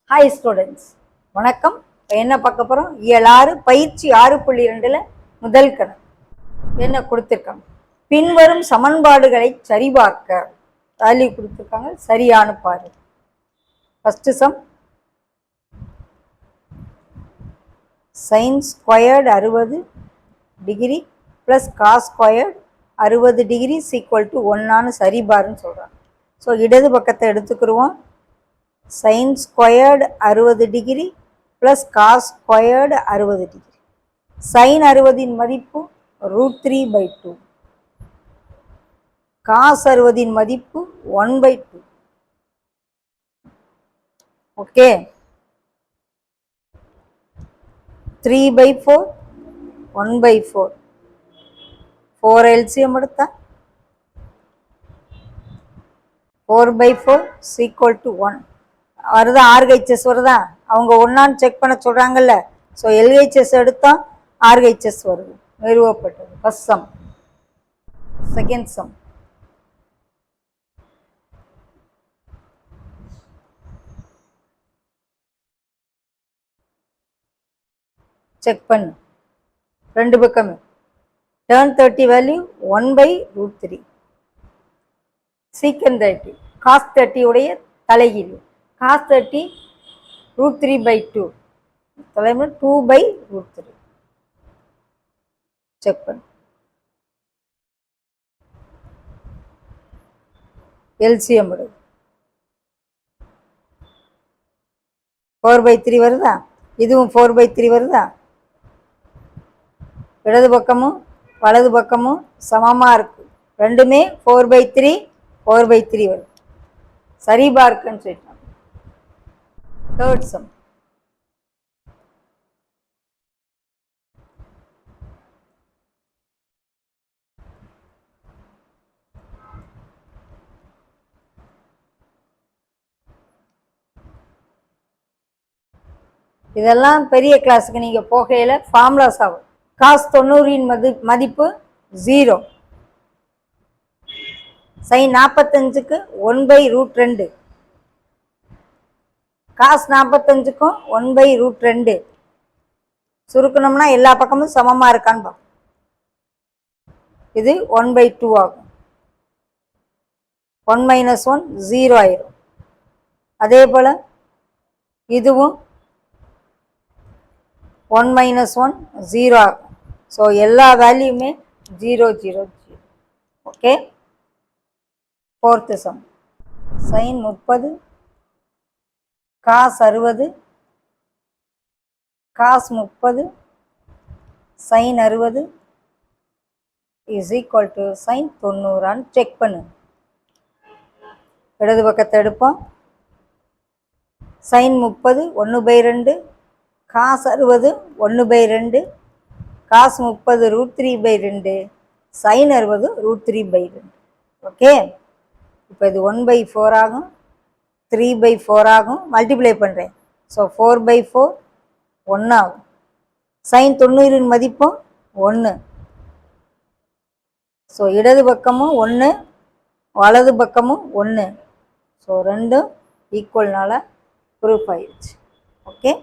Hi students, வணக்கம். என்ன பார்க்க போகிறோம்? இயல் 6 பயிற்சி 6.2 முதல் கணக்கு என்ன கொடுத்துருக்காங்க? பின்வரும் சமன்பாடுகளை சரிபார்க்க வேல்யூ கொடுத்துருக்காங்க, சரியான பாரு. First sum, sine squared 60 degree plus cos squared 60 degree equal to 1 சரிபாருன்னு சொல்கிறாங்க. ஸோ இடது பக்கத்தை எடுத்துக்கிடுவோம். Sine squared 60 degree plus cos squared 60 degree. Sine 60 மதிப்பு √3/2, காஸ் 60 மதிப்பு 1/2. ஓகே, 3/4 1/4 4 LCM எடுத்தா 4/4 ஈக்குவல் டு 1 வருதா? RHS வருதா? அவங்க ஒன்னான்னு செக் பண்ண சொல்றாங்கல்ல. ஸோ LHS எடுத்தா RHS வருது, நிறுவப்பட்டது. First sum. Second sum, check பண்ணு ரெண்டு பக்கமே. tan 30 வேல்யூ 1/√3, சீக்கன் 30 cos 30 உடைய தலைகீழ். cos 30 √3/2 தலைமை 2/√3. செக் பண்ணு. LCM 4/3 வருதா? இதுவும் 4/3 வருதா? இடது பக்கமும் வலது பக்கமும் சமமாக இருக்கு, ரெண்டுமே 4/3 4/3 வருது. சரி பார்க்குன்னு சொல்லிட்டாங்க. தேர்ட் சம், இதெல்லாம் பெரிய கிளாஸுக்கு நீங்கள் போகையில் ஃபார்முலாஸ் ஆகும். காஸ் 90 மதிப்பு 0, சைன் 45க்கு 1/√2, காஸ் 45க்கும் 1/√2. சுருக்கணும்னா எல்லா பக்கமும் சமமாக இருக்கான்னு பார்ப்போம். இது 1/2 ஆகும். 1 - 1 0 ஆயிரும். அதே போல் இதுவும் 1 - 1 0 ஆகும். ஸோ எல்லா வேல்யூமே 0 0 0. Okay. Fourth sum, sine 30 cos 60 cos 30 sine 60 is equal to sine 90. Check பண்ணு. இடது பக்கத்தை எடுப்போம். Sine 30 1/2, cos 60 1/2, cos 30 √3/2, sine 60 √3/2. Okay, இப்போ இது 1/4 ஆகும், 3/4 ஆகும். மல்டிப்ளை பண்ணுறேன். ஸோ 4/4 1 ஆகும். சைன் 90 மதிப்பும் 1. ஸோ இடது பக்கமும் 1 வலது பக்கமும் 1. ஸோ ரெண்டும் ஈக்குவல்னால ப்ரூஃப் ஆயிடுச்சு. ஓகே.